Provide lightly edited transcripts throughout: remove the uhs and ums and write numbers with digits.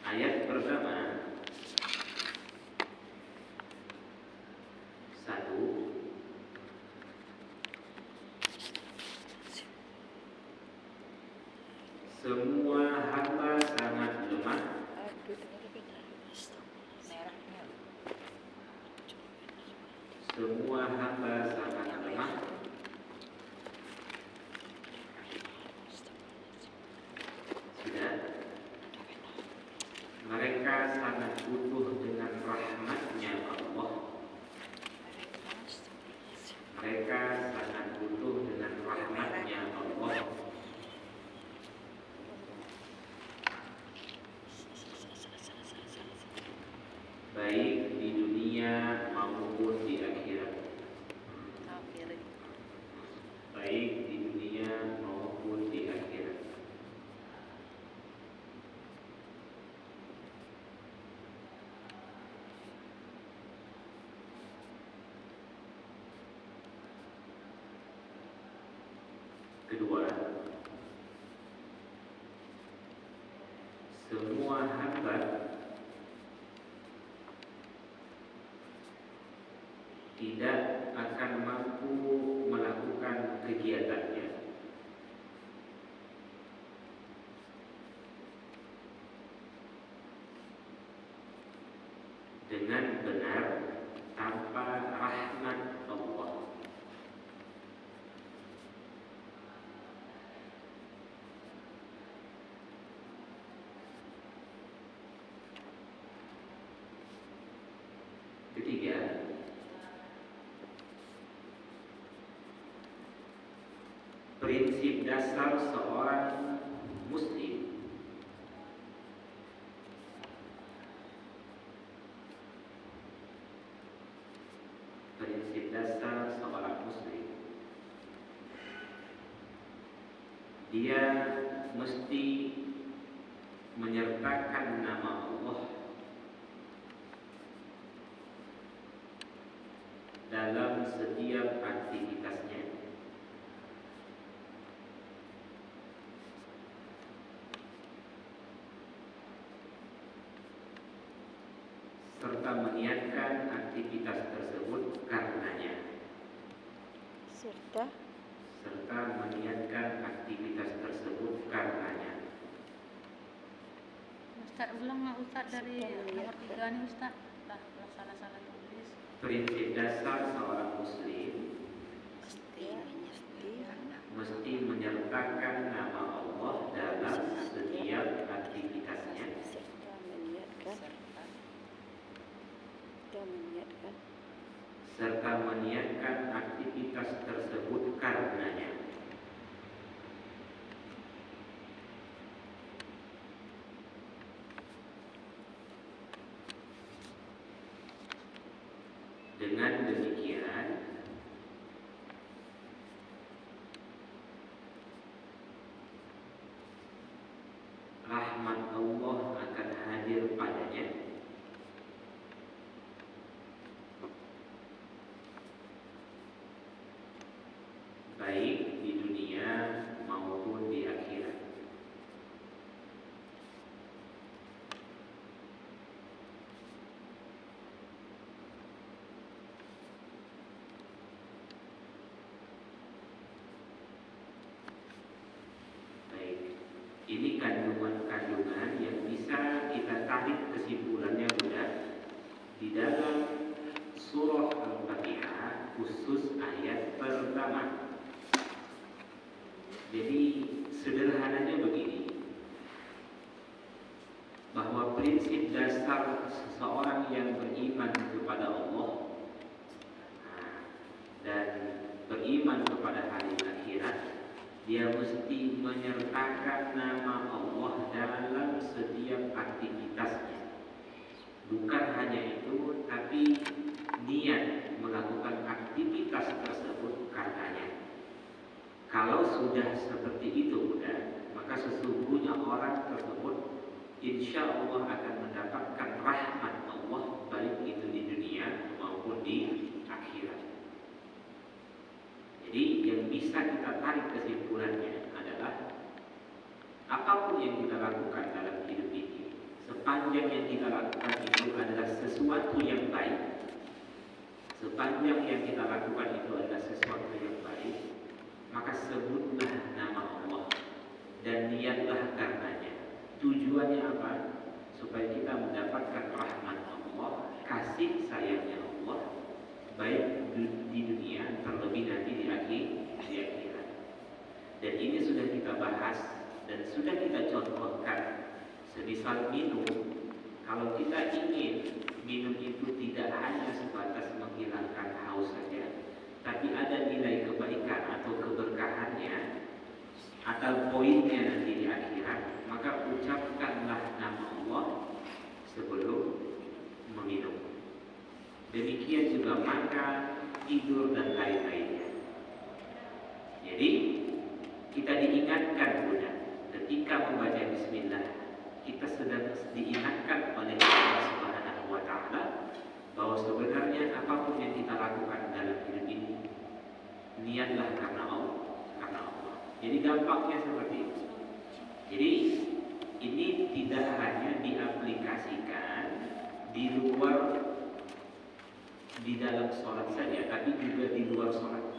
Ayat pertama, satu, semua hamba sangat lemah. Semua hamba sangat lemah. Sudah. Mereka sangat butuh dengan rahmatnya Allah. Mereka sangat butuh dengan rahmatnya Allah. Baik di dunia maupun di akhirat. Baik di dunia maupun di akhirat. Kedua, semua hamba tidak akan mampu melakukan kegiatannya dengan benar tanpa rahmat Allah. Ketiga, prinsip dasar seorang muslim dia mesti menyertakan nama Allah dalam setiap aktivitasnya. Serta meniatkan aktivitas tersebut karenanya. Serta meniatkan aktivitas tersebut karenanya. Ustaz, ulang lah Ustaz dari nomor 3 nih Ustaz. Salah-salah tulis. Prinsip dasar seorang muslim mesti menyertakan nama Allah dalam setiap aktivitasnya. Serta meniatkan aktivitas tersebut karenanya. Dengan demikian, rahmat Allah akan hadir padanya, baik di dunia maupun di akhirat. Baik, ini kandungan-kandungan yang bisa kita tarik kesimpulannya mudah di dalam surah Al-Fatihah, khusus ayat pertama. Jadi sederhananya begini, bahwa prinsip dasar seseorang yang beriman kepada Allah dan beriman kepada hari akhirat, dia mesti menyertakan nama Allah dalam setiap aktivitasnya. Bukan hanya itu, tapi niat melakukan aktivitas tersebut karenanya. Kalau sudah seperti itu, maka sesungguhnya orang tersebut insya Allah akan mendapatkan rahmat Allah, baik itu di dunia maupun di akhirat. Jadi yang bisa kita tarik kesimpulannya adalah apapun yang kita lakukan dalam hidup ini, sepanjang yang kita lakukan itu adalah sesuatu yang baik, sepanjang yang kita lakukan itu adalah sesuatu yang baik, maka sebutlah nama Allah dan niatlah karenanya. Tujuannya apa? Supaya kita mendapatkan rahmat Allah, kasih sayangnya Allah, baik di dunia terlebih nanti di akhirat. Dan ini sudah kita bahas dan sudah kita contohkan. Semisal minum, kalau kita ingin minum itu tidak hanya sebatas menghilangkan haus saja, tapi ada nilai kebaikan atau keberkahannya atau poinnya nanti di akhirat, maka ucapkanlah nama Allah sebelum meminum. Demikian juga makan, tidur dan lain-lainnya. Jadi kita diingatkan Bunda, ketika membaca Bismillah, kita sedang diingatkan oleh Allah Subhanahu wa Ta'ala bahwa sebenarnya apapun yang kita lakukan dalam hidup ini, niatlah karena Allah. Jadi gampangnya seperti itu. Jadi ini tidak hanya diaplikasikan di luar, di dalam sholat saja, tapi juga di luar sholat.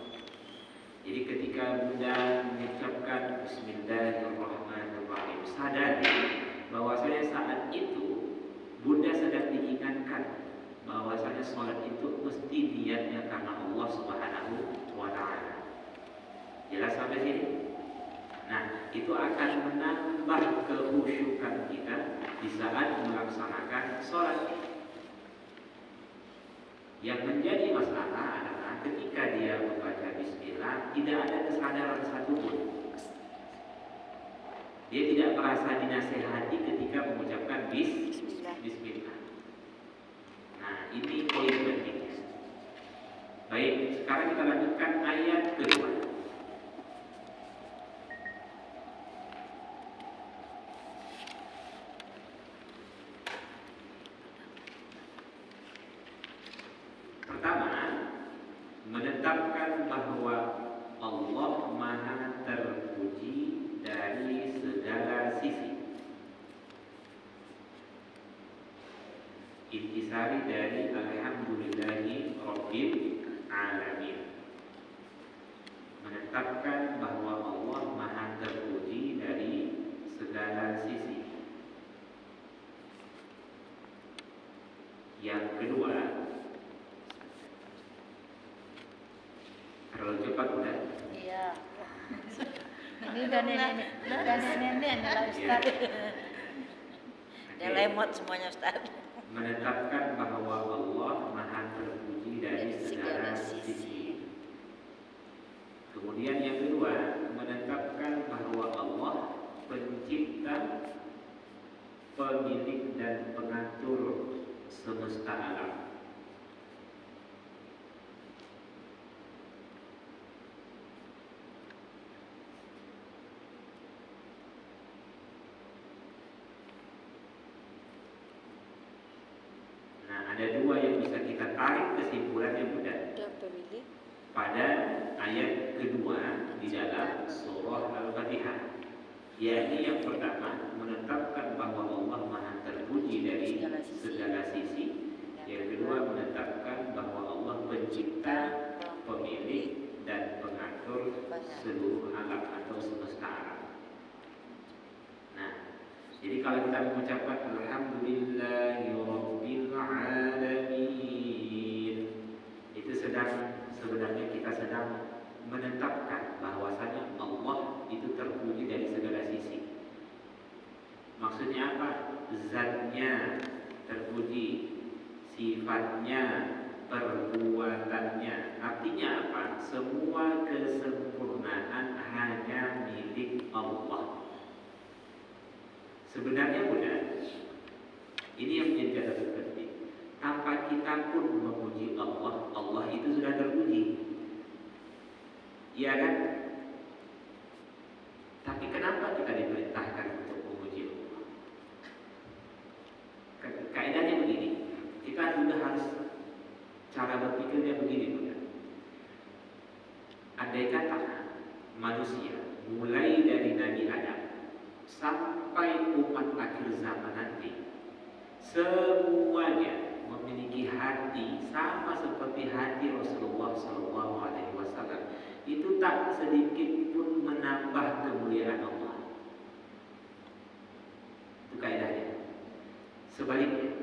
Jadi ketika Bunda mengucapkan Bismillahirrahmanirrahim, sadari bahwasanya saat itu Bunda sedang diingatkan bahwasanya sholat itu mesti niatnya karena Allah Subhanahu wa Ta'ala. Jelas sampai sini? Nah, itu akan menambah kekhusyukan kita di saat melaksanakan sholat. Yang menjadi masalah adalah ketika dia membaca Bismillah, tidak ada kesadaran satupun. Dia tidak merasa dinasehati ketika mengucapkan Bismillah. Nah, ini poin pentingnya. Baik, sekarang kita lanjutkan ayat kedua. Pertama, menetapkan bahwa Allah Maha terpuji dari segala sisi. Intisari dari Alhamdulillahi Rabbil Alamin. Menetapkan bahwa Allah Maha terpuji dari segala sisi. Yang kedua, terlalu cepat udah? Iya. Ini udah nenek adalah Ustaz. Dia lemot semuanya Ustaz. Menetapkan bahwa Allah Maha terpuji dari segala sisi. Kemudian yang kedua, menetapkan bahwa Allah pencipta, pemilik dan pengatur semesta alam. Ada dua yang bisa kita tarik kesimpulan yang mudah pada ayat kedua di dalam surah Al-Fatihah. Yakni yang pertama, menetapkan bahwa Allah Maha terpuji dari segala sisi. Yang kedua, menetapkan bahwa Allah pencipta, pemilik dan pengatur seluruh alam atau semesta alam. Nah, jadi kalau kita mengucapkan Alhamdulillahirabbil alamin, itu sebenarnya kita sedang menetapkan bahwasanya Allah itu terpuji dari segala sisi. Maksudnya apa? Zatnya terpuji, sifatnya, perbuatannya. Artinya apa? Semua kesempurnaan hanya milik Allah. Sebenarnya Bunda, ini yang menjadi catatan penting. Tanpa kita pun memuji Allah, Allah itu sudah terpuji. Iya kan? Tapi kenapa kita diperintahkan untuk memuji Allah? Kaidahnya begini, kita juga harus cara berpikirnya begini Bunda. Andai kata manusia mulai dari Nabi Adam sampai umat akhir zaman nanti semuanya memiliki hati sama seperti hati Rasulullah SAW. Itu tak sedikit pun menambah kemuliaan Allah. Itu kaidahnya. Sebaliknya,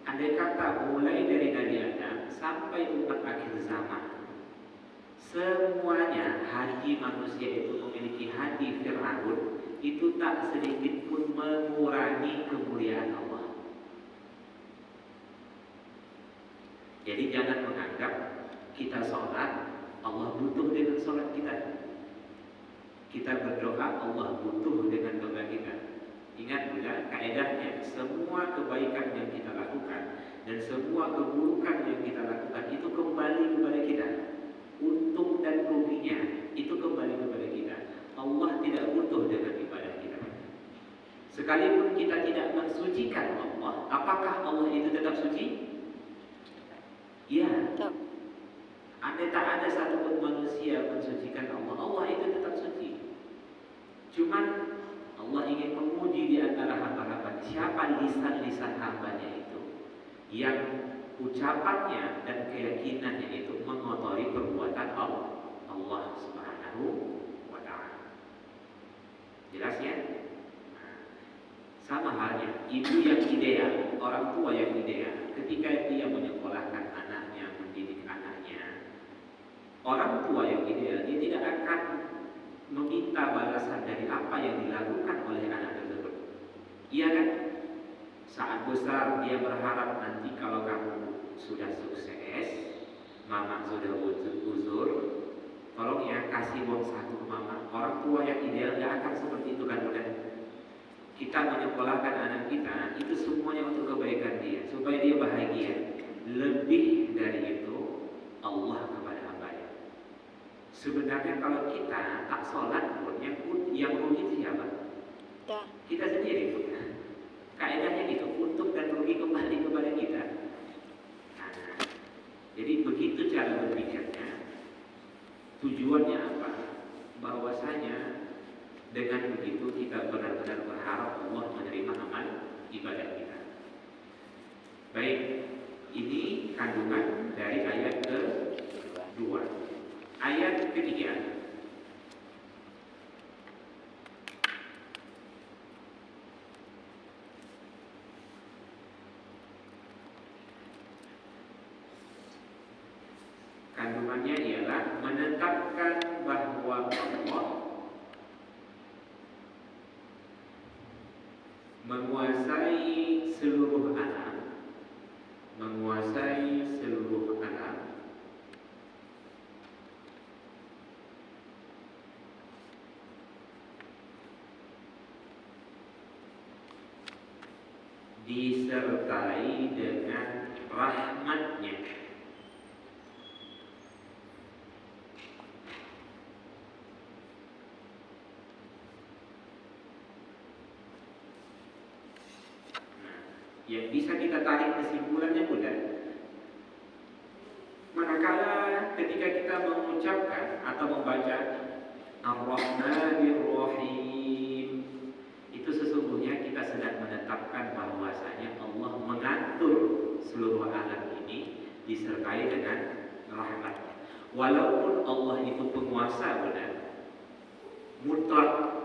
andai kata mulai dari Nabi Adam sampai umat akhir zaman, semuanya hati manusia itu memiliki hati Fir'aun, itu tak sedikit pun mengurangi kemuliaan Allah. Jadi jangan menganggap kita sholat, Allah butuh dengan sholat kita. Kita berdoa, Allah butuh dengan doa kita. Ingat juga kaedahnya, semua kebaikan yang kita lakukan dan semua keburukan yang kita lakukan itu kembali kepada kita. Untung dan ruginya itu kembali kepada kita. Allah tidak butuh dengan ibadah kita. Sekalipun kita tidak mensucikan Allah, apakah Allah itu tetap suci? Ya. Andai tak ada satupun manusia mensucikan Allah, Allah itu tetap suci. Cuman Allah ingin menguji di antara hamba-hamba, siapa lisan-lisan hambanya itu yang ucapannya dan keyakinannya itu mengotori perbuatan Allah Subhanahu wa ta'ala. Jelas ya? Sama halnya ibu yang ideal, orang tua yang ideal, ketika dia menyekolahkan anaknya, mendidik anaknya, orang tua yang ideal, dia tidak akan meminta balasan dari apa yang dilakukan oleh anak tersebut. Iya kan? Saat besar dia berharap nanti kalau kamu sudah sukses, mama sudah uzur, tolong ya kasih uang saku ke mama. Orang tua yang ideal gak akan seperti itu kan, udah. Kita menyekolahkan anak kita, itu semuanya untuk kebaikan dia, supaya dia bahagia. Lebih dari itu, Allah kepada hambanya. Sebenarnya kalau kita tak sholat pun, yang rugi siapa? Kita sendiri pun. Kaedahnya gitu, untung dan rugi kembali kepada kita. Nah, jadi begitu cara berpikirnya. Tujuannya apa? Bahwasanya dengan begitu kita benar-benar berharap Allah menerima amal ibadah kita. Baik, ini kandungan dari ayat ke-2. Ayat ketiga. Kandungannya ialah menetapkan bahwa Allah menguasai seluruh alam, menguasai seluruh alam, disertai dengan rahmatnya. Yang bisa kita tarik kesimpulannya mudah. Manakala ketika kita mengucapkan atau membaca Ar-Rahmanir Rahim, itu sesungguhnya kita sedang menetapkan bahwasanya Allah mengatur seluruh alam ini disertai dengan rahmatnya. Walaupun Allah itu penguasa benar, mutlak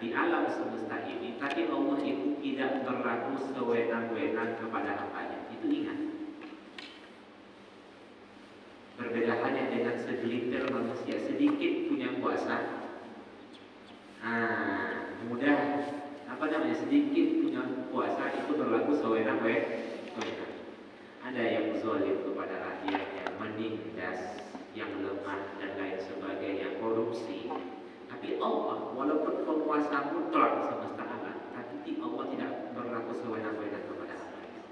di alam semesta ini, tapi Allah itu tidak berlaku sewenang-wenang kepada hambanya. Itu ingat. Berbeda hanya dengan segelintir manusia, sedikit punya kuasa, mudah sedikit punya kuasa itu berlaku sewenang-wenang. Ada yang zalim kepada rakyatnya, menindas yang lemah dan lain sebagainya, korupsi. Tapi Allah, walaupun penguasa mutlak semesta alam, tapi Allah tidak berlaku sewenang-wenang kepada hambanya.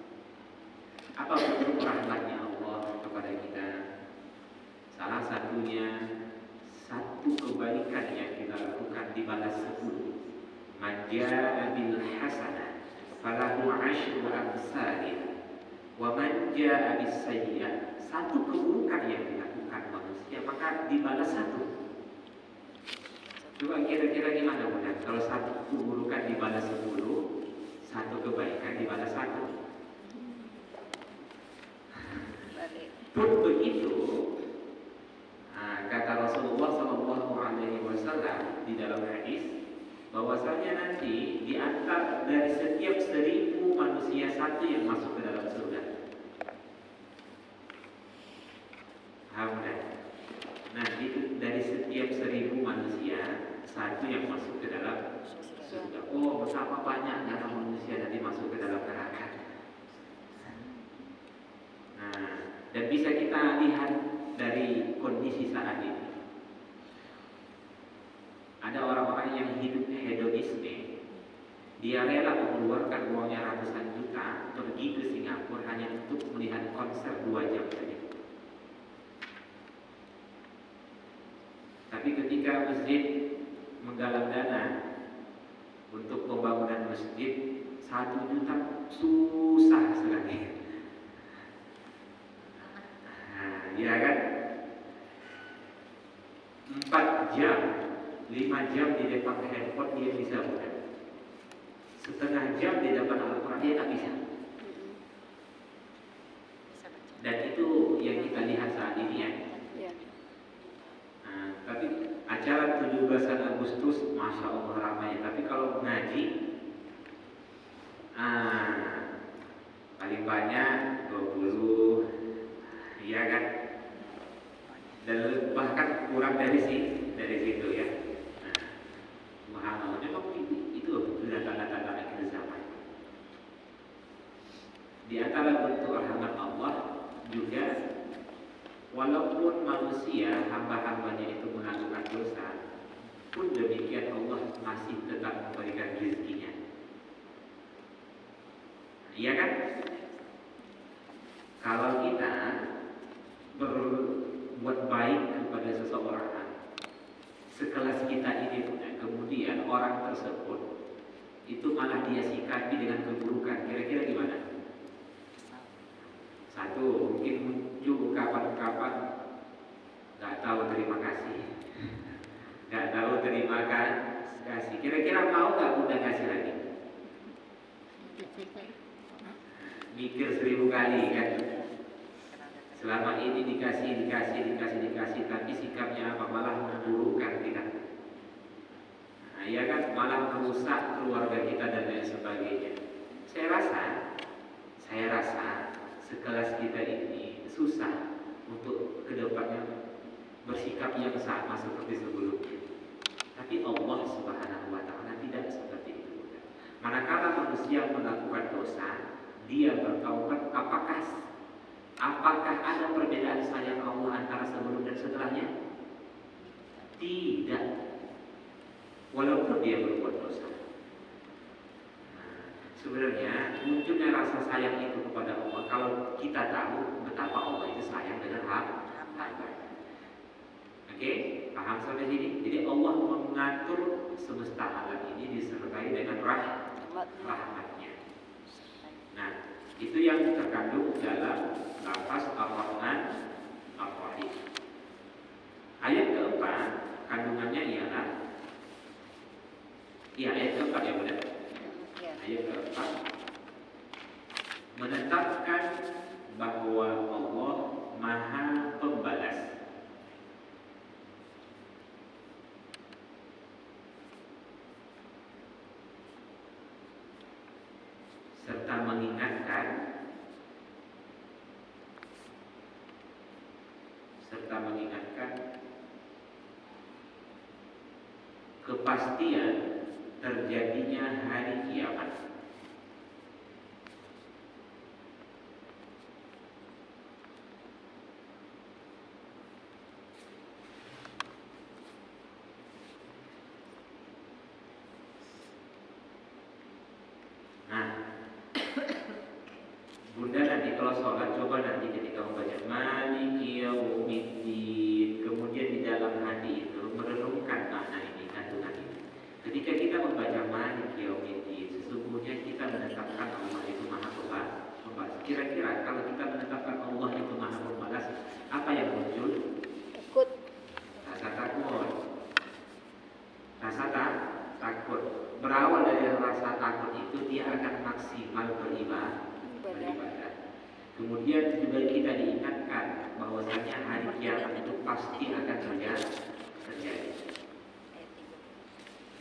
Apa bentuk rahmatnya Allah kepada kita? Salah satunya, satu kebaikan yang kita lakukan dibalas 10. Man jaa bil hasanah falahu 'asyru amsalih wa man jaa bis sayyi'ah, satu keburukan yang dilakukan manusia maka dibalas 1. Coba kira-kira gimana mudah? Kalau satu keburukan dibalas 10, satu kebaikan dibalas satu. Balik. Pun begitu, kata Rasulullah SAW di dalam hadis, bahwasanya nanti di antara dari setiap 1000 manusia satu yang masuk ke dalam surga. Alhamdulillah. Nanti dari setiap 1000 manusia satu yang masuk ke dalam surga. Oh, betapa banyaknya manusia nanti masuk ke dalam neraka. Nah, dan bisa kita lihat dari kondisi saat ini. Ada orang-orang yang hidup hedonisme. Dia rela mengeluarkan uangnya ratusan juta pergi ke Singapura hanya untuk melihat konser 2 jam saja. Tapi ketika masjid menggalang dana untuk pembangunan masjid 1 juta susah sekali. Ya kan? 4 jam, 5 jam di depan handphone dia bisa bukan. Setengah jam di depan Al-Quran dia tak bisa. Dan itu yang kita lihat saat ini ya. Ya. Tapi acara 17 Agustus Masya Allah ramai. Tapi kalau ngaji paling banyak 20, iya kan? Dan bahkan kurang dari situ ya. Subhanallah, memang itu sudah tanda-tanda akhir zaman. Di antara bentuk rahmat Allah juga, walaupun manusia hamba-hambanya itu melakukan dosa, pun demikian Allah masih tetap memberikan rezekinya. Iya kan? Kalau kita berbuat baik kepada seseorang sekelas kita ini pun, kemudian orang tersebut itu malah dia sikapi dengan keburukan, kira-kira gimana? Satu, mungkin muncul kapan-kapan nggak tahu terima kasih, nggak tahu terima kasih. Kira-kira mau nggak Bunda kasih lagi? Mikir 1000 kali kan? Selama ini dikasih, tapi sikapnya apa? Malah memburukkan kita. Nah, ya kan, malah merusak keluarga kita dan lain sebagainya. Saya rasa sekelas kita ini susah untuk kedepannya bersikap yang sama seperti sebelumnya. Tapi Allah Subhanahu wa Ta'ala tidak seperti itu. Manakala manusia melakukan dosa, dia bertaubat, apakah ada perbedaan sayang Allah antara sebelum dan setelahnya? Tidak. Walaupun dia berbuat dosa. Sebenarnya munculnya rasa sayang itu kepada Allah kalau kita tahu betapa Allah itu sayang dengan hamba. Oke, paham sampai sini? Jadi Allah mengatur semesta alam ini disertai dengan rahmatnya. Nah, itu yang terkandung dalam lafaz Ar-Rahman Ar-Rahim. Ayat keempat kandungannya ialah ayat keempat ya benar. Ayat keempat menetapkan bahwa Allah Maha Pembalas. Serta mengingatkan kepastian terjadinya hari kiamat. Bunda nanti kalau sholat coba nanti ketika membaca Maliki Yaumiddin, kemudian di dalam hati itu merenungkan makna ini, kandungan ini. Ketika kita membaca Maliki Yaumiddin, sesungguhnya kita menetapkan Allah itu Maha Pembalas. Kira-kira kalau kita menetapkan Allah itu Maha Pembalas, apa yang muncul? Rasa takut. berawal dari rasa takut itu, dia akan maksimal beribadah. Kemudian juga kita diingatkan bahwasanya hari kiamat itu pasti akan terjadi.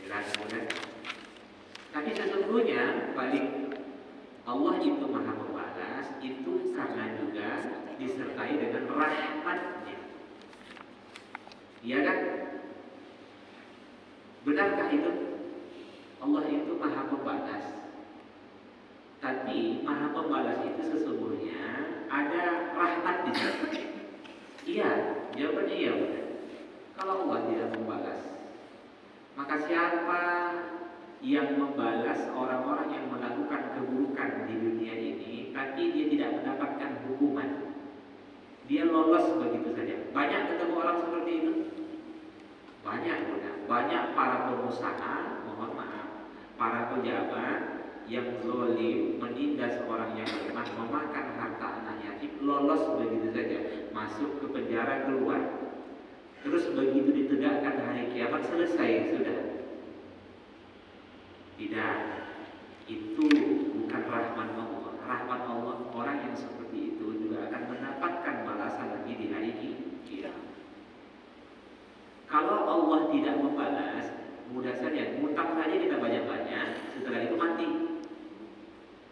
Jelas bukan? Tapi sesungguhnya balik Allah itu maha membalas itu karena juga disertai dengan rahmatnya. Iya kan? Benarkah itu? Allah itu maha membalas. Tapi maha membalas itu sesungguhnya ada rahmat di sana. Iya, jawabannya iya benar. Kalau Allah tidak membalas, maka siapa yang membalas orang-orang yang melakukan keburukan di dunia ini, tapi dia tidak mendapatkan hukuman, dia lolos begitu saja. Banyak ketemu orang seperti itu. Banyak para pengusaha, mohon maaf, para pejabat yang zalim menindas orang yang lemah, memakan harta anak yatim, lolos begitu saja, masuk ke penjara, keluar. Terus begitu ditegakkan hari kiamat, selesai sudah. Tidak, itu bukan rahmat Allah. Rahmat Allah, orang yang seperti itu juga akan mendapatkan balasan lagi di hari kiamat. Kalau Allah tidak membalas, mudah saja, ngutang saja kita banyak-banyak, setelah itu mati.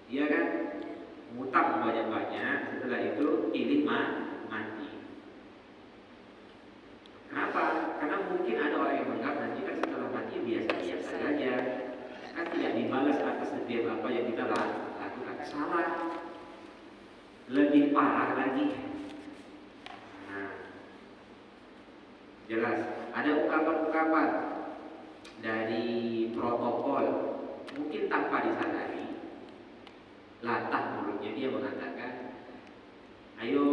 Iya kan? Ngutang banyak-banyak, setelah itu pilih mati. Kenapa? Karena mungkin ada orang yang menganggap nanti kan setelah mati biasa-biasa saja, kan tidak dibalas atas setiap apa yang kita lakukan. Salah. Lebih parah lagi. Nah, jelas. Ada ungkapan-ungkapan dari protokol, mungkin tanpa disadari, latah mulutnya dia mengatakan, ayo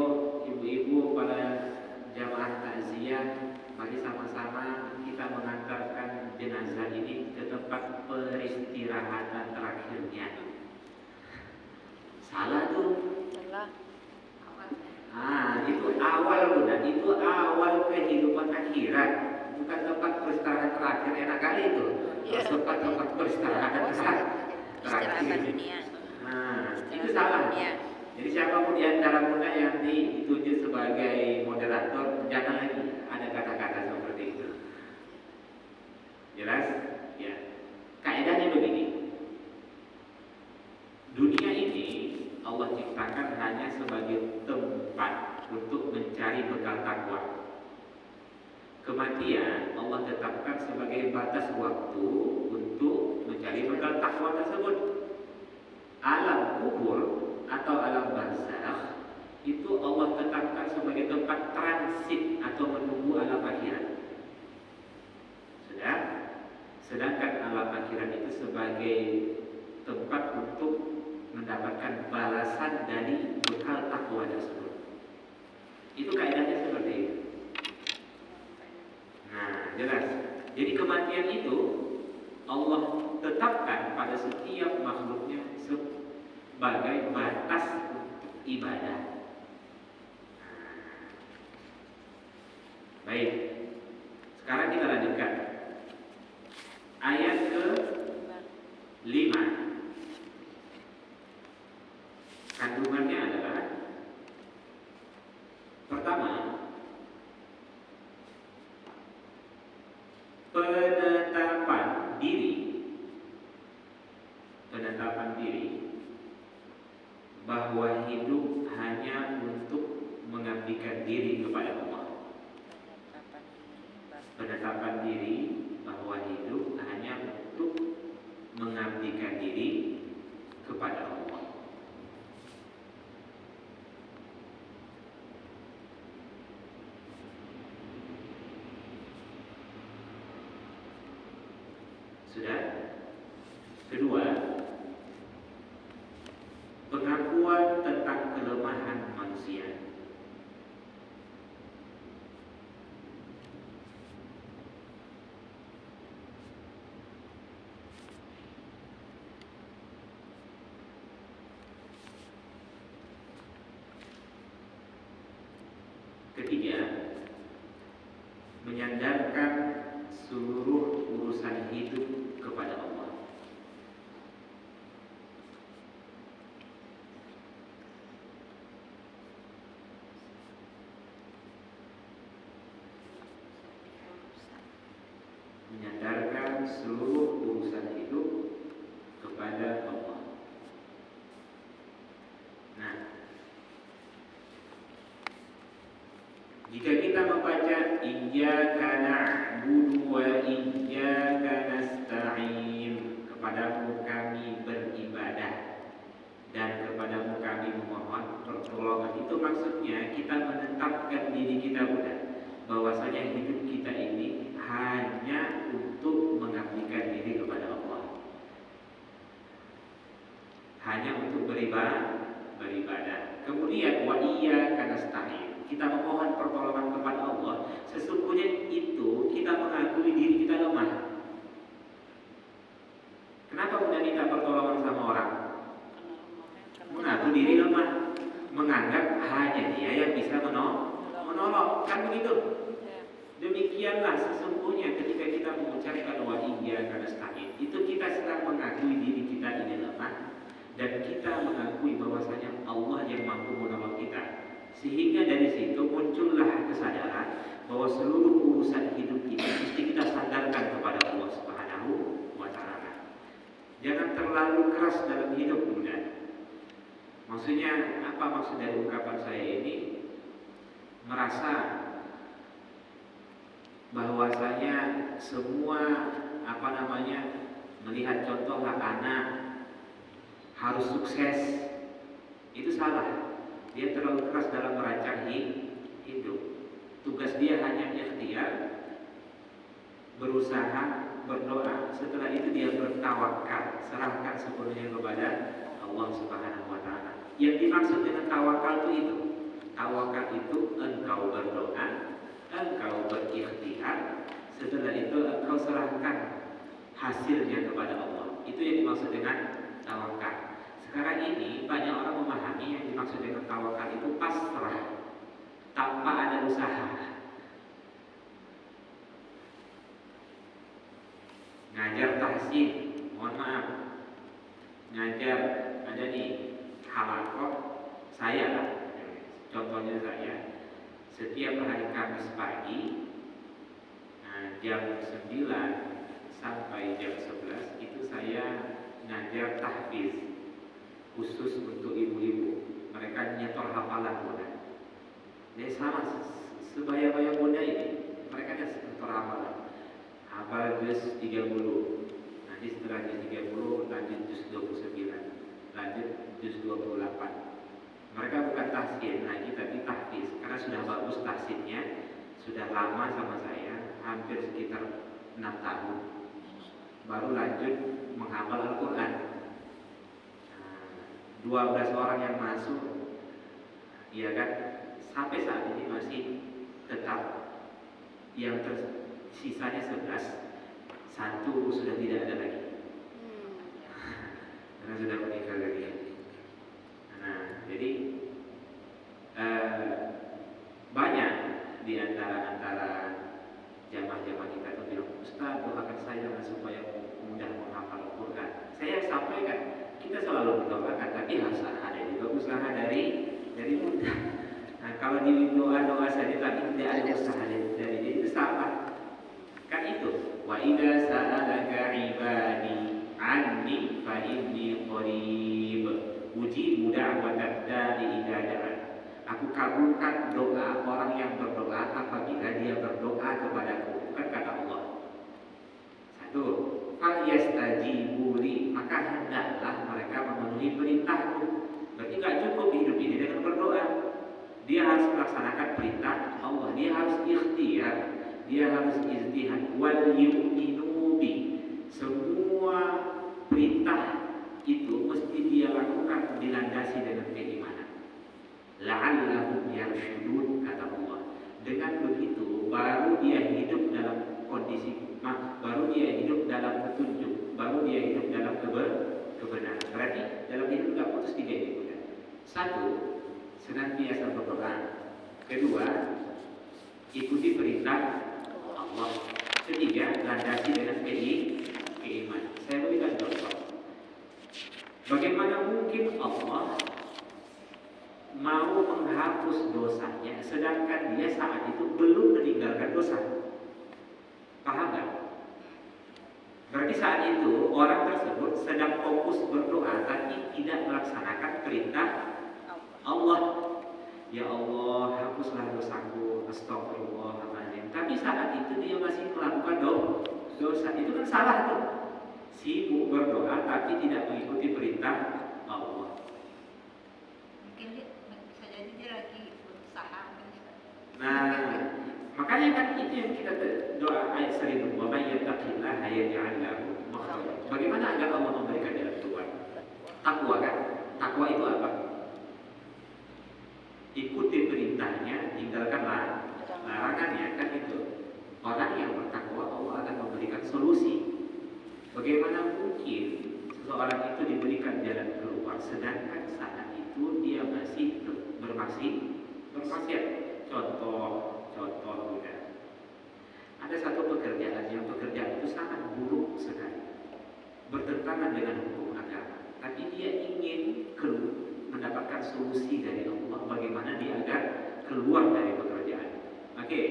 ibu-ibu pada jamaah takziah, mari sama-sama kita mengantarkan jenazah ini ke tempat peristirahatan terakhirnya. Salah tuh. Salah. Itu awal udah, itu awal kehidupan akhirat, bukan tempat peristirahatan terakhir. Enak kali itu, tempat peristirahatan terakhir. Itu salah. Jadi siapapun di antara muda yang ditunjuk sebagai moderator, jangan lagi ada kata-kata seperti itu. Jelas? Ya. Kaedahnya begini. Dunia ini Allah ciptakan hanya sebagai tempat untuk mencari bekal takwa. Kematian Allah tetapkan sebagai batas waktu untuk mencari bekal takwa tersebut. Alam kubur atau alam barzakh itu Allah tetapkan sebagai tempat transit atau menunggu alam akhirat. Sedangkan alam akhirat itu sebagai tempat untuk mendapatkan balasan dari bekal takwa tersebut. Itu kaidahnya seperti itu. Nah, jelas. Jadi kematian itu Allah tetapkan pada setiap makhluknya sebagai batas ibadah. Baik. Sekarang kita lanjutkan. Ayat ke-5. Kandungannya adalah pertama, penetapan diri bahwa hidup hanya untuk mengabdikan diri kepada Allah. Penetapan diri bahwa hidup hanya untuk mengabdikan diri kepada Allah. Sudah? Kedua, pengakuan tentang kelemahan manusia. Ketiga, menyandarkan seluruh urusan hidup kepada Allah. menyandarkan seluruh urusan hidup kepada Allah. Nah, jika kita membaca Iyyaka na'budu wa iyyaka nasta'in, kepadamu kami beribadah dan kepadamu kami memohon pertolongan, itu maksudnya kita menetapkan diri kita bukan bahwasanya hidup kita ini hanya untuk mengabdikan diri kepada Allah, hanya untuk beribadah. Kemudian wa iyyaka nasta'in, kita memohon pertolongan kepada Allah. Sesungguhnya itu kita mengakui diri kita lemah. Kenapa mudah minta pertolongan sama orang? Mengaku diri lemah, menganggap hanya dia yang bisa menolong, kan begitu? Demikianlah sesungguhnya ketika kita mengucapkan wa iyyaka nasta'in, itu kita sedang mengakui diri kita ini lemah dan kita mengakui bahwasanya Allah yang mampu menolong kita. Sehingga dari situ muncullah kesadaran bahwa seluruh urusan hidup kita mesti kita sandarkan kepada Allah Subhanahu wa taala. Jangan terlalu keras dalam hidup, bunda. Maksudnya apa maksud dari ungkapan saya ini? Merasa bahwasanya semua melihat contoh anak harus sukses, itu salah. Dia terlalu keras dalam merancang hidup. Tugas dia hanya ikhtiar, berusaha, berdoa. Setelah itu dia bertawakal, serahkan sepenuhnya kepada Allah Subhanahu wa taala. Yang dimaksud dengan tawakal itu tawakal itu engkau berdoa, engkau berikhtiar, setelah itu engkau serahkan hasilnya kepada Allah. Itu yang dimaksud dengan tawakal. Sekarang ini banyak orang memahami yang dimaksud dengan tawakal itu pasrah, tanpa ada usaha. Ngajar tahsin, mohon maaf, ngajar ada nih halaqah saya lah. Contohnya saya setiap hari Kamis pagi jam 9 sampai jam 11 itu saya ngajar tahfiz khusus untuk ibu-ibu. Mereka nyetor hafalan bunda. Dia sama sebaya-baya bunda ini. Mereka nyetor hafalan. Hafal juz 30. Nanti setelah juz 30 lanjut juz 29. Lanjut juz 28. Mereka bukan tahsin lagi tapi tahfiz karena sudah bagus tahsinnya, sudah lama sama saya, hampir sekitar 6 tahun. Baru lanjut menghafal Al-Quran. 12 orang yang masuk, ya kan, sampai saat ini masih tetap yang tersisanya 11, satu sudah tidak ada lagi karena sudah meninggal lagi. Nah, jadi banyak di antara jamaah-jamaah kita itu bilang, Ustaz doakan saya supaya mudah menghafal Al-Quran. Saya sampaikan, kita selalu mendoakan, tapi harus ada juga usaha dari mudah. Nah, kalau di doa saja tapi tidak ada usaha dari dia, itu salah. Kan itu, wa idza sa'alaka ibadi anni fa inni qarib ujibu da'watad da'i idza da'an. Aku kabulkan doa orang yang berdoa apabila dia berdoa kepadaku. Bukan kata Allah. Satu, fal yastajibu li, maka hendaklah mereka memenuhi perintahku. Berarti tidak cukup hidup ini dengan berdoa. Dia harus melaksanakan perintah Allah. Dia harus ikhtiar. Dia harus ijtihad. Wal yu'minu bi. Semua perintah itu mesti dia lakukan dilandasi dengan keimanan. La'allahum yarshudun, kata Allah. Dengan begitu baru dia hidup dalam kondisi, baru dia hidup dalam petunjuk, baru dia hidup dalam kebenaran. Berarti dalam hidup tidak putus tiga ini. Satu, senantiasa berdoa. Kedua, ikuti perintah Allah. Ketiga, landasi dengan keimanan. Saya berikan contoh. Bagaimana mungkin Allah mau menghapus dosanya sedangkan dia saat itu belum meninggalkan dosa? Paham gak? saat itu orang tersebut sedang fokus berdoa tapi tidak melaksanakan perintah Allah. Ya Allah, hapuslah dosaku, astagfirullahaladzim. Tapi saat itu dia masih melakukan dosa. Itu kan salah tuh. Sibuk berdoa tapi tidak mengikuti perintah Allah. Mungkin dia bisa jadi dia lagi berusaha. Nah, makanya kan itu yang kita doa ayat 1000. Wa may yattaqillaha yaj'al lahu makhraja. Bagaimana agar Allah memberikan jalan keluar? Takwa kan? Takwa itu apa? Ikuti perintahnya, tinggalkan larangannya, kan itu. Orang yang bertakwa Allah akan memberikan solusi. Bagaimana mungkin seseorang itu diberikan jalan keluar sedangkan saat itu dia masih bermaksiat. Contoh mudah. Ada satu pekerjaan itu sangat buruk sekali, bertentangan dengan hukum agama, tapi dia ingin mendapatkan solusi dari Allah bagaimana dia agar keluar dari pekerjaan. Oke.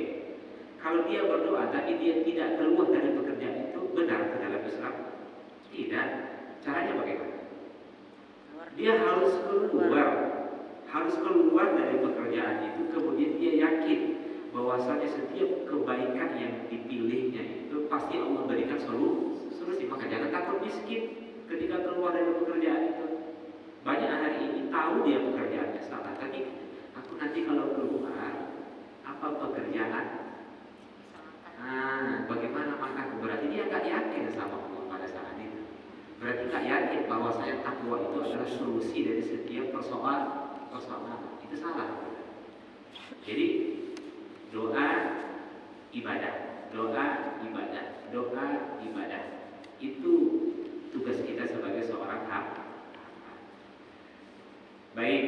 Kalau dia berdoa tapi dia tidak keluar dari pekerjaan itu, benar ke dalam Islam? Tidak. Caranya bagaimana? Dia harus keluar dari pekerjaan itu, kemudian dia yakin bahwasanya setiap kebaikan yang dipilihnya itu pasti Allah berikan solusi. Maka jangan takut miskin ketika keluar dari pekerjaan itu. Banyak hari ini tahu dia pekerjaannya salah, tapi aku nanti kalau keluar apa pekerjaan? Bagaimana maka berarti dia nggak yakin sama Allah pada saat itu. Berarti nggak yakin bahwa saya takwa itu adalah solusi dari setiap persoalan. Itu salah. Jadi doa ibadah itu tugas kita sebagai seorang hamba. Baik,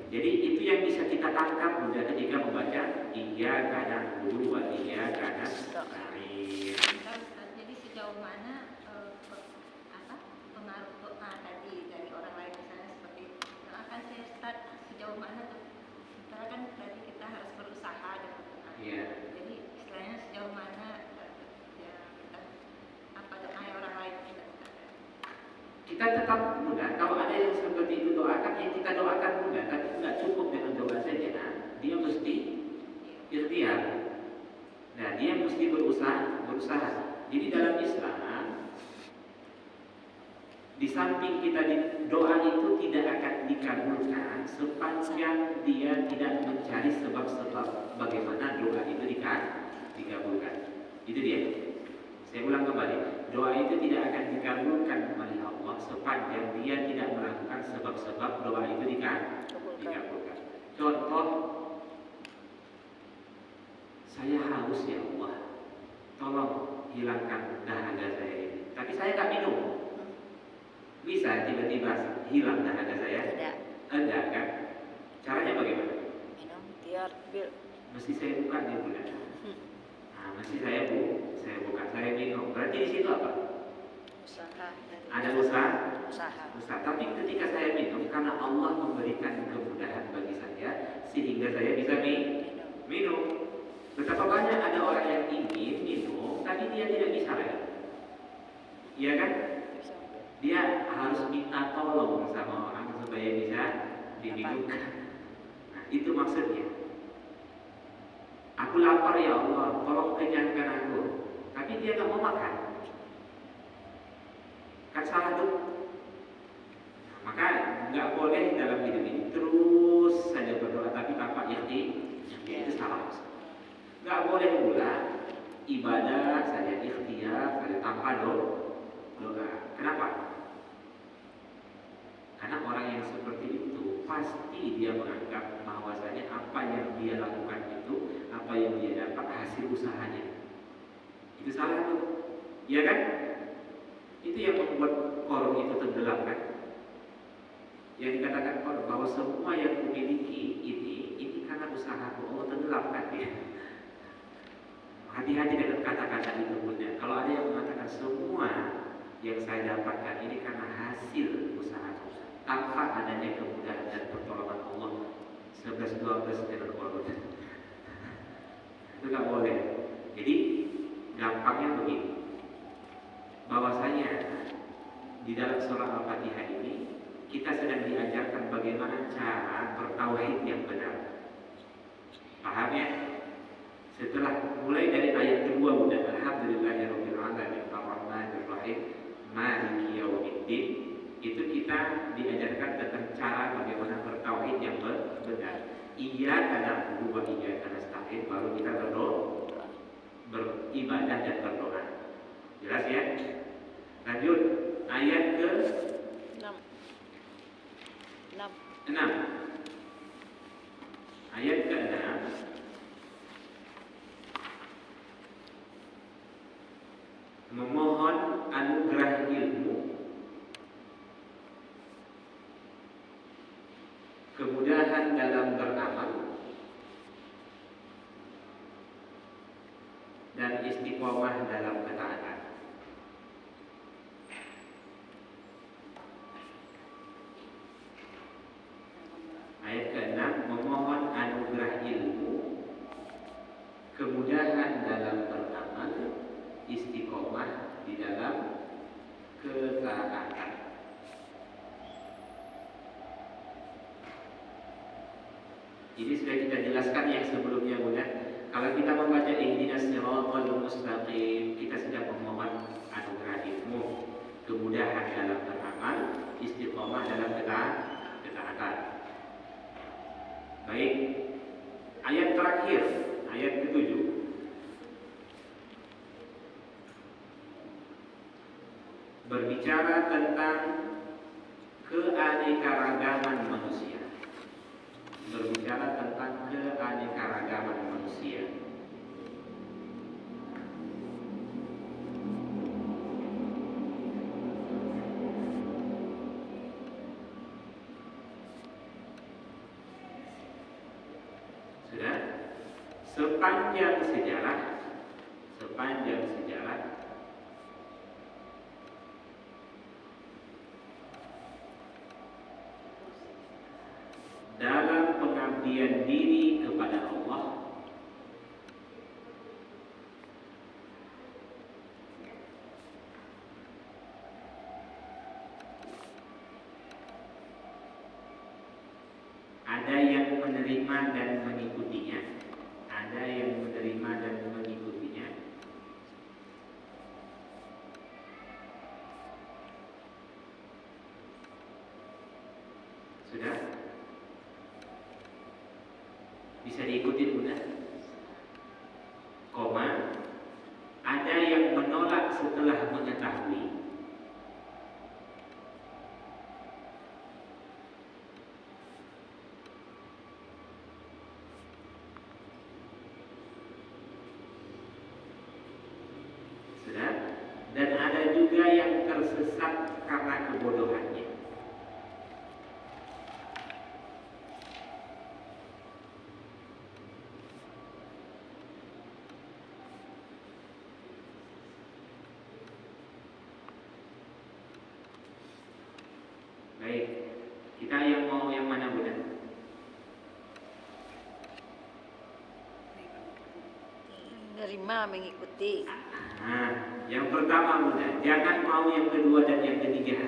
jadi itu yang bisa kita tangkap mudah ketika membaca Iyyaka na'budu wa iyyaka nasta'in. Jadi sejauh mana pengaruh doa tadi dari orang lain, misalnya seperti doakan saya Ustaz, sejauh mana tuh? Misalnya kan tadi kita harus berusaha dengan doa. Iya. Jadi istilahnya sejauh mana doa orang lain kita tetap mudah. Kalau ada yang seperti itu doakan, yang kita doakan mudah, tapi tidak cukup dengan doa saja. Dia mesti ikhtiar. Nah, dia mesti berusaha. Jadi dalam Islam, di samping kita doa itu tidak akan dikabulkan sepanjang dia tidak mencari sebab-sebab bagaimana doa itu dikabulkan. Itu dia. Saya ulang kembali, doa itu tidak akan dikabulkan oleh Allah sepanjang dia tidak melakukan sebab-sebab doa itu dikabulkan. Contoh, saya haus ya Allah, tolong hilangkan dahaga saya ini. Tapi saya tak minum. Bisa tiba-tiba hilang dahaga saya? Tidak. Enggak kan? Caranya bagaimana? Minum biar Mesti saya buka dia bulan. Mesti saya buka, saya minum. Berarti di situ apa? usaha. Ada usaha. Tapi ketika saya minum, karena Allah memberikan kemudahan bagi saya, sehingga saya bisa minum. Betapa banyak ada orang yang ingin minum, tapi dia tidak bisa lagi. Iya kan? Dia harus minta tolong sama orang supaya bisa diminumkan. Nah, itu maksudnya. Aku lapar ya Allah, tolong kenyangkan aku. Tapi dia nggak mau makan. Kan salah tuh. Maka nggak boleh dalam hidup ini terus saja berdoa tapi tanpa ikhtiar. Itu salah. Nggak boleh pula ibadah saja ikhtiar saja tanpa doa. Kenapa? Karena orang yang seperti itu pasti dia menganggap bahwasanya apa yang dia lakukan itu, apa yang dia dapat hasil usahanya. Itu salah tuh, iya kan? Itu yang membuat korun itu tenggelam kan? Yang dikatakan korun bahwa semua yang kumiliki ini karena usahaku. Allah tenggelamkan dia. Hati-hati dengan kata-kata itu bunda. Kalau ada yang mengatakan semua yang saya dapatkan ini karena hasil usahaku, tanpa adanya kemudahan dan pertolongan Allah, 11-12 dengan korun. Itu nggak boleh. Jadi gampangnya begini, bahwasanya di dalam surah Al-Fatihah ini kita sedang diajarkan bagaimana cara bertauhid yang benar. Paham ya? Setelah mulai dari ayat kedua udah alhamdulillahirabbil alamin arrahmanir rahim maliki yaumiddin, itu kita diajarkan tentang cara bagaimana bertauhid yang benar. Iyyaka na'budu wa iyyaka nasta'in, baru kita beribadah dan berdoa. Jelas ya? Lanjut ayat ke 6. Ayat ke-6. Memohon anugerah ilmu, kemudahan dalam beramal, dan istiqomah dalam ketaatan. Ayat ke-6, memohon anugerah ilmu, kemudahan dalam beramal, istiqomah di dalam ketaatan. Ini sudah kita jelaskan yang sebelumnya, Bunda. Kalau kita membaca ihdinas siratal mustaqim, kita sudah memohon anugerah ilmu, kemudahan dalam beramal, istiqomah dalam ketaatan. Baik, ayat terakhir, ayat ke-7. Berbicara tentang keanekaragaman manusia. Berbicara tentang keanekaragaman manusia. Sudah? Sepanjang sejarah dalam pengabdian diri kepada Allah, ada yang menerima dan mengikutinya, ada yang menerima dan mengikutinya. Sudah? Bisa diikuti, Bunda? Koma, ada yang menolak setelah mengetahui, sudah? Dan ada juga yang tersesat karena kebodohannya. Baik, kita yang mau yang mana, Bunda? Menerima, mengikuti. Nah, yang pertama, Bunda, jangan mau yang kedua dan yang ketiga.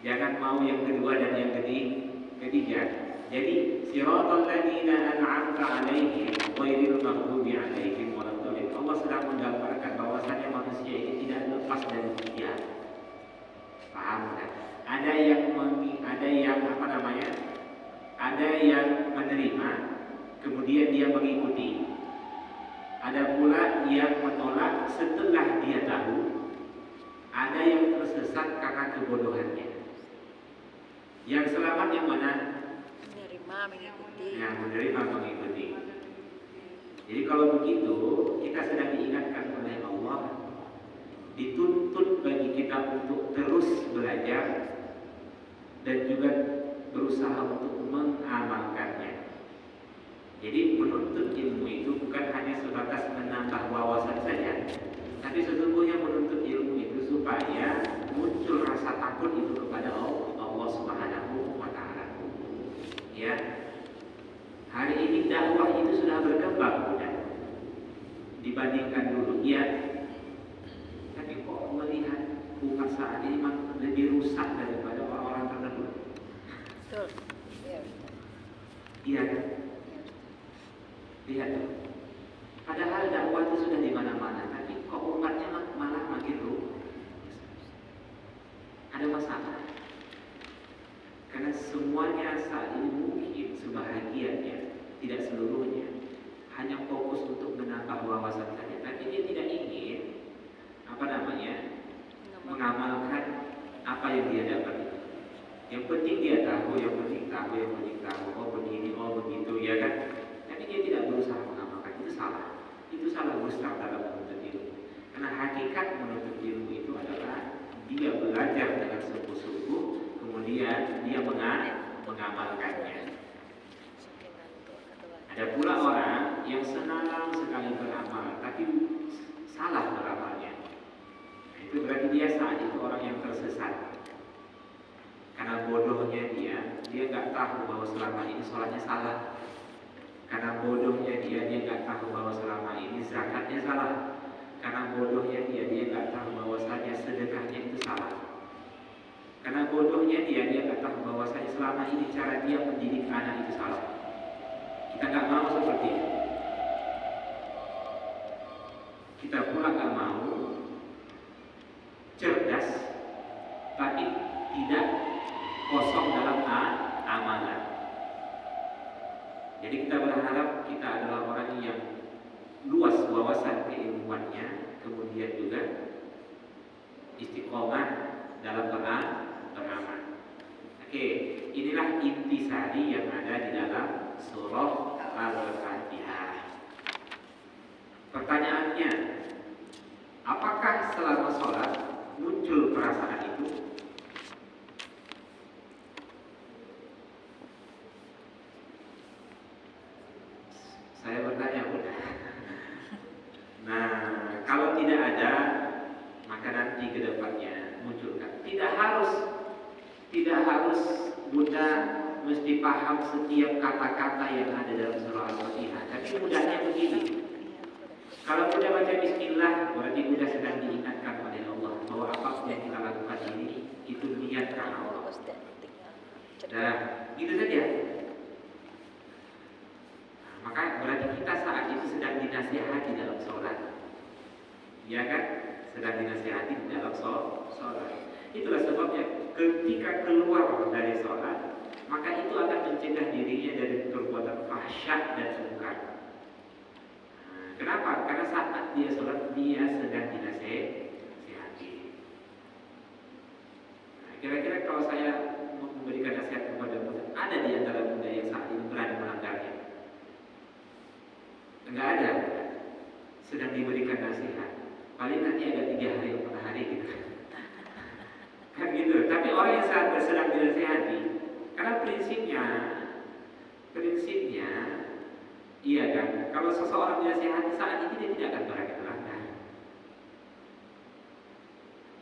Jangan mau yang kedua dan yang ketiga. Jadi, siratal ladzina an'amta 'alaihim ghairil maghdubi 'alaihim waladdallin. Allah sedang menggambarkan bahwasanya manusia ini tidak lepas dari tiga. Paham kan? Ada yang menerima, kemudian dia mengikuti. Ada pula yang menolak setelah dia tahu. Ada yang tersesat karena kebodohannya. Yang selamat yang mana? Menerima, mengikuti. Yang menerima, mengikuti. Jadi kalau begitu, kita sedang diingatkan oleh Allah, dituntut bagi kita untuk terus belajar dan juga berusaha untuk mengamalkannya. Jadi menuntut ilmu itu bukan hanya sebatas menambah wawasan saja, tapi sesungguhnya menuntut ilmu itu supaya muncul rasa takut itu kepada Allah Subhanahu wa Ta'ala. Ya, hari ini dakwah itu sudah berkembang, bukan? Dibandingkan dulu, ya. Tapi kok melihat umat saat ini memang lebih rusak daripada orang-orang terdahulu. Betul. Iya, Ustaz. Iya kan? Lihat tuh. Padahal dakwah itu sudah di mana-mana, tapi kok umatnya malah makin rusak. Ada masalah. Karena semuanya saat ini mungkin sebahagiannya, tidak seluruhnya, hanya fokus untuk menambah wawasan saja. Tapi dia tidak ingin mengamalkan apa yang dia dapat itu. Yang penting dia tahu, yang penting tahu, oh begini, oh begitu, ya kan? Tapi dia tidak berusaha mengamalkan, itu salah. Itu salah besar dalam menuntut ilmu. Karena hakikat menuntut ilmu itu adalah dia belajar dengan sungguh-sungguh, kemudian dia mengamalkannya. Ada pula orang yang senang sekali beramal, tapi salah beramalnya. Nah, itu berarti dia saat itu orang yang tersesat. Karena bodohnya dia nggak tahu bahwa selama ini sholatnya salah. Karena bodohnya dia nggak tahu bahwa selama ini zakatnya salah. Karena bodohnya dia nggak tahu bahwasanya sedekahnya itu salah. Karena bodohnya dia nggak tahu bahwasanya selama ini cara dia mendidik anak itu salah. Kita nggak mau seperti itu. Kita pula nggak mau cerdas, tapi tidak kosong dalam amalan. Jadi kita berharap kita adalah orang yang luas wawasan keilmuannya, kemudian juga istiqomah dalam beramal. Oke, inilah intisari yang ada di dalam surah Al-Fatihah. Pertanyaannya, apakah selama sholat muncul perasaan itu? Saya bertanya udah. Nah, kalau tidak ada, maka nanti ke depannya munculkan. Tidak harus Bunda mesti paham setiap kata-kata yang ada dalam surah Al-Fatihah. Tapi mudahnya begini. Kalau Bunda baca bismillah, berarti Bunda sedang diingatkan oleh Allah bahwa apapun yang kita lakukan ini itu niat karena Allah. Nah, gitu saja. Maka berarti kita saat itu sedang dinasihati dalam sholat. Ya kan? Sedang dinasihati dalam sholat. Itulah sebabnya ketika keluar dari sholat, maka itu akan mencegah dirinya dari perbuatan fahsyat dan munkar. Kenapa? Karena saat dia sholat, dia sedang dinasihati. Nah, kira-kira kalau saya memberikan nasihat kepada Bunda, ada di antara Bunda yang saat ini berani melanggarnya? Enggak ada. Sedang diberikan nasihat. Paling nanti ada 3 hari atau 4 hari gitu. Kan gitu. Tapi orang yang sedang dinasihati, karena prinsipnya, iya kan. Kalau seseorang dinasihati saat ini dia tidak akan berani melanggar.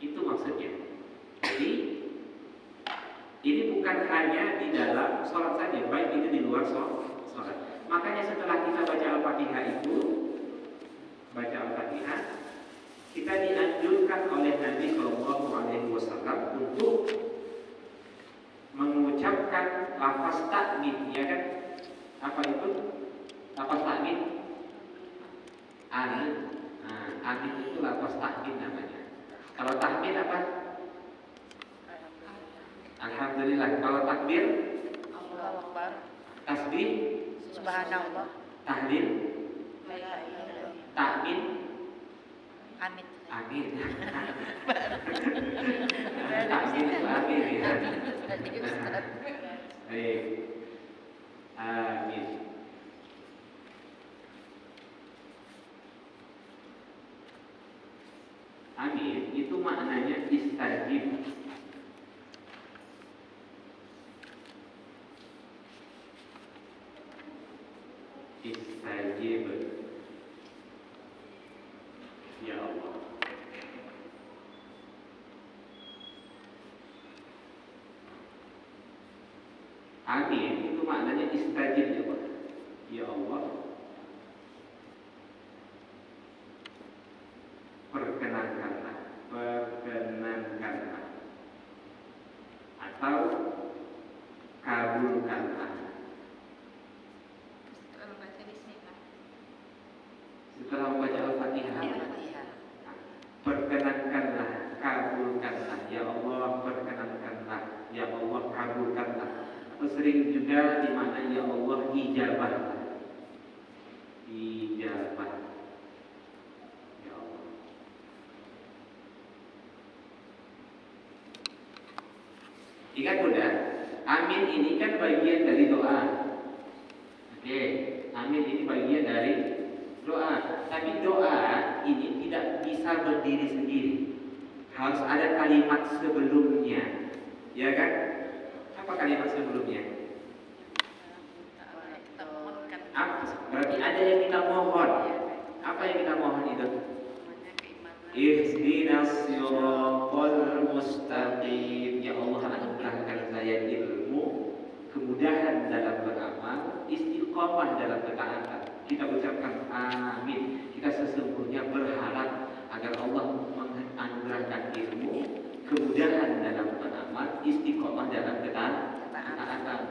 Itu maksudnya. Jadi ini bukan hanya di dalam sholat saja, baik itu di luar sholat. Makanya setelah kita baca Al-Fatihah kita dianjurkan oleh Nabi Shallallahu Alaihi Wasallam untuk mengucapkan lafaz takmin, ya kan? Apa itu? Lafaz takmin? Amin. Nah, amin itu lafaz takmin namanya. Kalau tahmid apa? Alhamdulillah. Kalau takbir? Allahu Akbar. Tasbih? Subhanallah. Tahlil? Takmin? Amin. Amin. Takmin itu amin ya. Baik. Amin. Amin itu maknanya istajib. Istajib. Ya Allah. Amin itu maknanya istajib ya Allah. Ya Allah, perkenankanlah atau kabulkanlah. Setelah membaca bismillah. Setelah membaca Al-Fatihah, Al-Fatihah. perkenankanlah, kabulkanlah, ya Allah perkenankanlah, ya Allah kabulkanlah. Atau sering juga di mana ya Allah ijabahlah, ijabah, ya Allah. Ingat Bunda, amin ini kan bagian dari doa. Oke, amin ini bagian dari doa. Tapi doa ini tidak bisa berdiri sendiri. Harus ada kalimat sebelumnya. Ya kan? Apa kalimat sebelumnya? Berarti ada yang kita mohon. Apa yang kita mohon itu? Ihdinas siratal mustaqim. Ya Allah, anugerahkan saya ilmu, kemudahan dalam beramal, istiqomah dalam ketaatan. Kita ucapkan amin. Kita sesungguhnya berharap agar Allah menganugerahkan ilmu, kemudahan dalam beramal, istiqomah dalam ketaatan.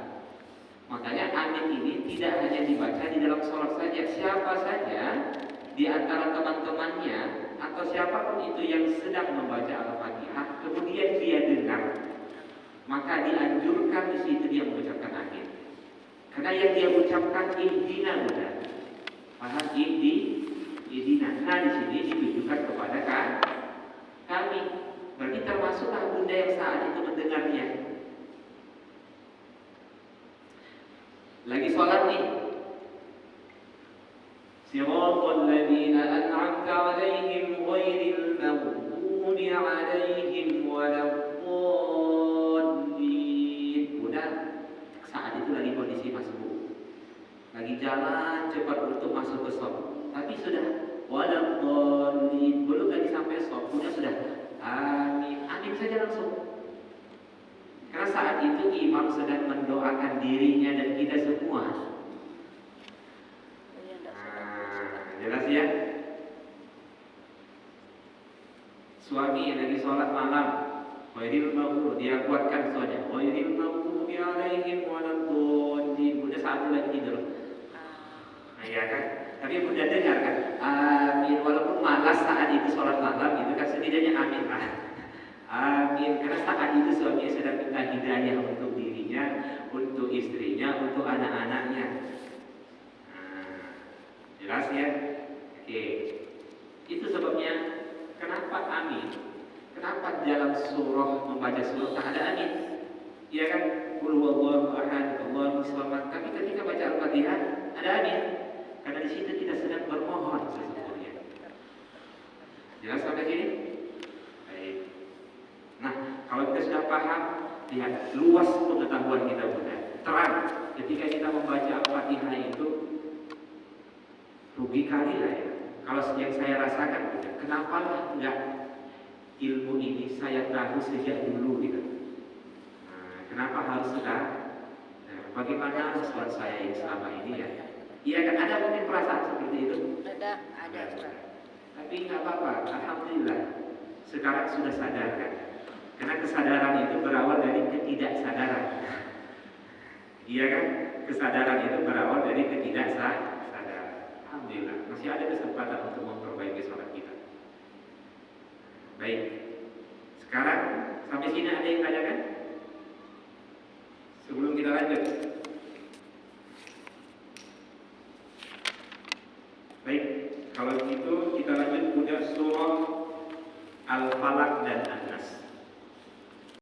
Makanya amin ini tidak hanya dibaca di dalam sholat saja. Siapa saja di antara teman-temannya atau siapapun itu yang sedang membaca Al-Fatihah, kemudian dia dengar, maka dianjurkan di situ dia mengucapkan amin. Karena yang dia ucapkan ihdina, Bunda. Paham? Ihdina. Nah, di sini ditujukan kepada kami. Berarti termasuklah Bunda yang saat itu mendengarnya. Lagi sholat nih. Siratal ladzina an'amta 'alaihim ghairil maghdubi 'alaihim waladdallin. Udah, saat itu lagi kondisi masbuk. Lagi jalan cepat untuk masuk ke shop. Tapi sudah waladdallin, belum lagi sampai shop, sudah amin. Amin saja langsung. Karena saat itu imam sedang mendoakan dirinya dan kita semua. Jelas ya? Suami yang lagi sholat malam, ghairil maghdubi, dia kuatkan suaranya, ghairil maghdubi 'alaihim waladdallin. Bunda saat itu lagi tidur. Ya kan? Tapi Bunda dengar kan? Amin. Walaupun malas saat itu sholat malam, itu kan setidaknya amin lah. Amin. Karena saat itu suami sedang minta hidayah untuk dirinya, untuk istrinya, untuk anak-anaknya. Jelas ya? Oke. Itu sebabnya kenapa amin? Kenapa dalam surah membaca surah tak ada amin? Iya kan? Qul huwallahu ahad, Allahus samad. Tapi ketika baca Al-Fatihah ada amin. Karena di situ kita sedang bermohon sesungguhnya. Jelas sampai sini? Baik. Nah, kalau kita sudah paham, lihat luas pengetahuan kita, Bunda. Terang ketika kita membaca Al-Fatihah itu, rugi kali lah ya. Kalau yang saya rasakan, Bunda, kenapa enggak ilmu ini saya tahu sejak dulu gitu. Nah, kenapa harus sudah? Nah, bagaimana sholat saya yang selama ini ya? Iya kan, ada mungkin perasaan seperti itu. Ada. Tapi nggak apa-apa, alhamdulillah. Sekarang sudah sadar kan? Karena kesadaran itu berawal dari ketidaksadaran. Iya kan? Kesadaran itu berawal dari ketidaksadaran. Alhamdulillah, masih ada kesempatan untuk memperbaiki sholat kita. Baik. Sekarang sampai sini ada yang tanyakan? Sebelum kita lanjut. Baik, kalau gitu kita lanjut punya surah Al-Falaq dan An-Nas.